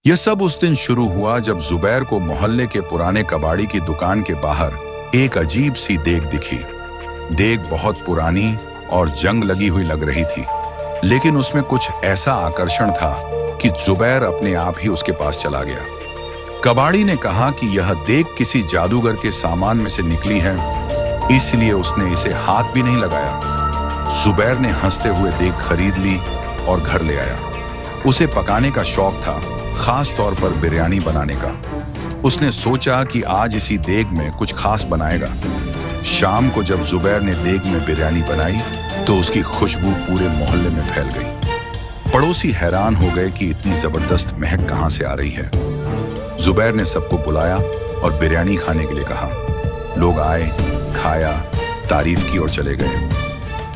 यह सब उस दिन शुरू हुआ जब जुबैर को मोहल्ले के पुराने कबाड़ी की दुकान के बाहर एक अजीब सी देग दिखी। देग बहुत पुरानी और जंग लगी हुई लग रही थी, लेकिन उसमें कुछ ऐसा आकर्षण था कि जुबैर अपने आप ही उसके पास चला गया। कबाड़ी ने कहा कि यह देग किसी जादूगर के सामान में से निकली है, इसलिए उसने इसे हाथ भी नहीं लगाया। जुबैर ने हंसते हुए देग खरीद ली और घर ले आया। उसे पकाने का शौक था, खास तौर पर बिरयानी बनाने का। उसने सोचा कि आज इसी देग में कुछ खास बनाएगा। शाम को जब जुबैर ने देग में बिरयानी बनाई तो उसकी खुशबू पूरे मोहल्ले में फैल गई। पड़ोसी हैरान हो गए कि इतनी जबरदस्त महक कहां से आ रही है। जुबैर ने सबको बुलाया और बिरयानी खाने के लिए कहा। लोग आए, खाया, तारीफ की और चले गए।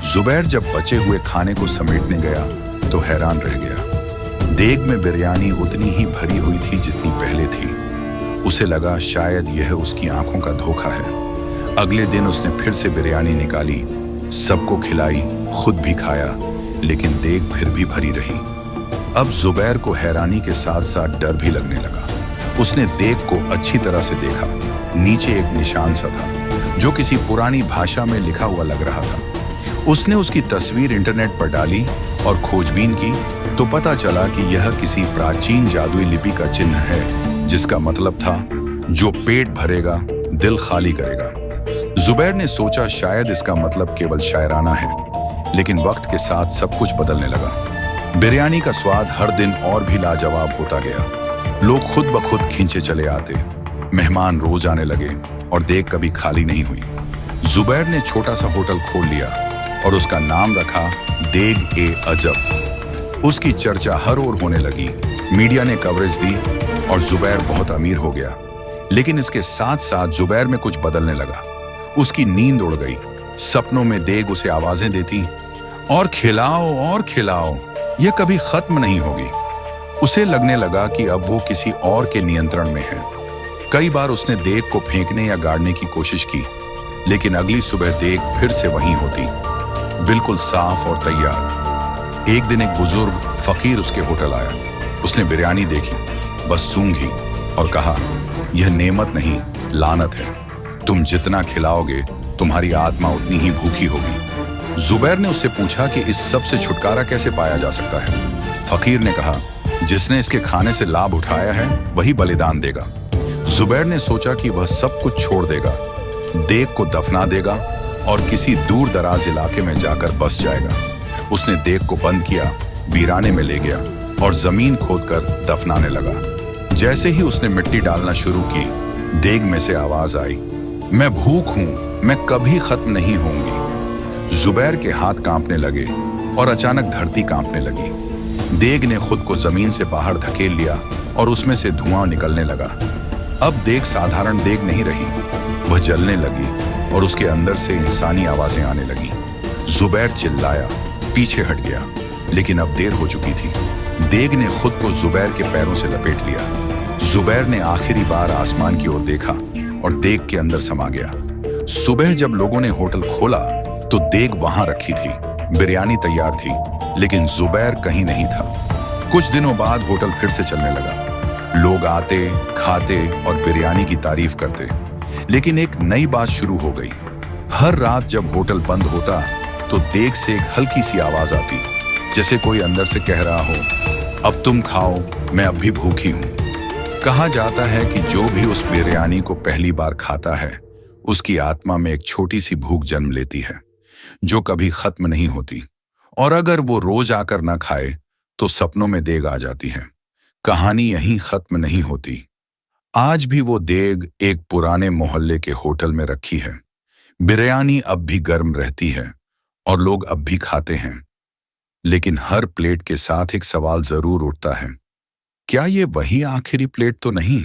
जुबैर जब बचे हुए खाने को समेटने गया तो हैरान रह गया। देग में बिरयानी उतनी ही भरी हुई थी जितनी पहले थी। उसे लगा शायद यह उसकी आंखों का धोखा है। अगले दिन उसने फिर से बिरयानी निकाली, सबको खिलाई, खुद भी खाया, लेकिन देग फिर भी भरी रही। अब जुबैर को हैरानी के साथ साथ डर भी लगने लगा। उसने देग को अच्छी तरह से देखा। नीचे एक निशान सा था जो किसी पुरानी भाषा में लिखा हुआ लग रहा था। उसने उसकी तस्वीर इंटरनेट पर डाली और खोजबीन की तो पता चला कि यह किसी प्राचीन जादुई लिपि का चिन्ह है, जिसका मतलब था जो पेट भरेगा दिल खाली करेगा। जुबैर ने सोचा शायद इसका मतलब केवल शायराना है, लेकिन वक्त के साथ सब कुछ बदलने लगा। बिरयानी का स्वाद हर दिन और भी लाजवाब होता गया। लोग खुद ब खुद खींचे चले आते, मेहमान रोज आने लगे और देग कभी खाली नहीं हुई। जुबैर ने छोटा सा होटल खोल लिया और उसका नाम रखा देग ए अजब। उसकी चर्चा हर ओर होने लगी, मीडिया ने कवरेज दी और जुबैर बहुत अमीर हो गया। लेकिन इसके साथ साथ जुबैर में कुछ बदलने लगा। उसकी नींद उड़ गई। सपनों में देग उसे आवाजें देती, और खिलाओ, यह कभी खत्म नहीं होगी। उसे लगने लगा कि अब वो किसी और के नियंत्रण में है। कई बार उसने देग को फेंकने या गाड़ने की कोशिश की, लेकिन अगली सुबह देग फिर से वहीं होती, बिल्कुल साफ और तैयार। एक दिन एक बुजुर्ग फकीर उसके होटल आया। उसने बिरयानी देखी, बस सूंघी और कहा, यह नेमत नहीं, लानत है। तुम जितना खिलाओगे तुम्हारी आत्मा उतनी ही भूखी होगी। जुबैर ने उससे पूछा कि इस सब से छुटकारा कैसे पाया जा सकता है। फकीर ने कहा, जिसने इसके खाने से लाभ उठाया है वही बलिदान देगा। जुबैर ने सोचा कि वह सब कुछ छोड़ देगा, देग को दफना देगा और किसी दूर दराज इलाके में जाकर बस जाएगा। उसने देग को बंद किया, वीराने में ले गया और जमीन खोदकर दफनाने लगा। जैसे ही उसने मिट्टी डालना शुरू की, देग में से आवाज आई, मैं भूख हूं, मैं कभी खत्म नहीं होंगी। जुबैर के हाथ कांपने लगे और अचानक धरती कांपने लगी। देग ने खुद को जमीन से बाहर धकेल लिया और उसमें से धुआं निकलने लगा। अब देग साधारण देग नहीं रही, वह जलने लगी और उसके अंदर से इंसानी आवाजें आने लगी। जुबैर चिल्लाया, पीछे हट गया, लेकिन अब देर हो चुकी थी। देग ने खुद को जुबैर के पैरों से लपेट लिया। जुबैर ने आखिरी बार आसमान की ओर देखा और देग के अंदर समा गया। सुबह जब लोगों ने होटल खोला तो देग वहां रखी थी, बिरयानी तैयार थी, लेकिन जुबैर कहीं नहीं था। कुछ दिनों बाद होटल फिर से चलने लगा। लोग आते, खाते और बिरयानी की तारीफ करते, लेकिन एक नई बात शुरू हो गई। हर रात जब होटल बंद होता तो देग से एक हल्की सी आवाज आती, जैसे कोई अंदर से कह रहा हो, अब तुम खाओ, मैं अब भी भूखी हूं। कहा जाता है कि जो भी उस बिरयानी को पहली बार खाता है, उसकी आत्मा में एक छोटी सी भूख जन्म लेती है, जो कभी खत्म नहीं होती। और अगर वो रोज आकर ना खाए तो सपनों में देग आ जाती है। कहानी यहीं खत्म नहीं होती। आज भी वो देग एक पुराने मोहल्ले के होटल में रखी है। बिरयानी अब भी गर्म रहती है और लोग अब भी खाते हैं, लेकिन हर प्लेट के साथ एक सवाल जरूर उठता है, क्या ये वही आखिरी प्लेट तो नहीं?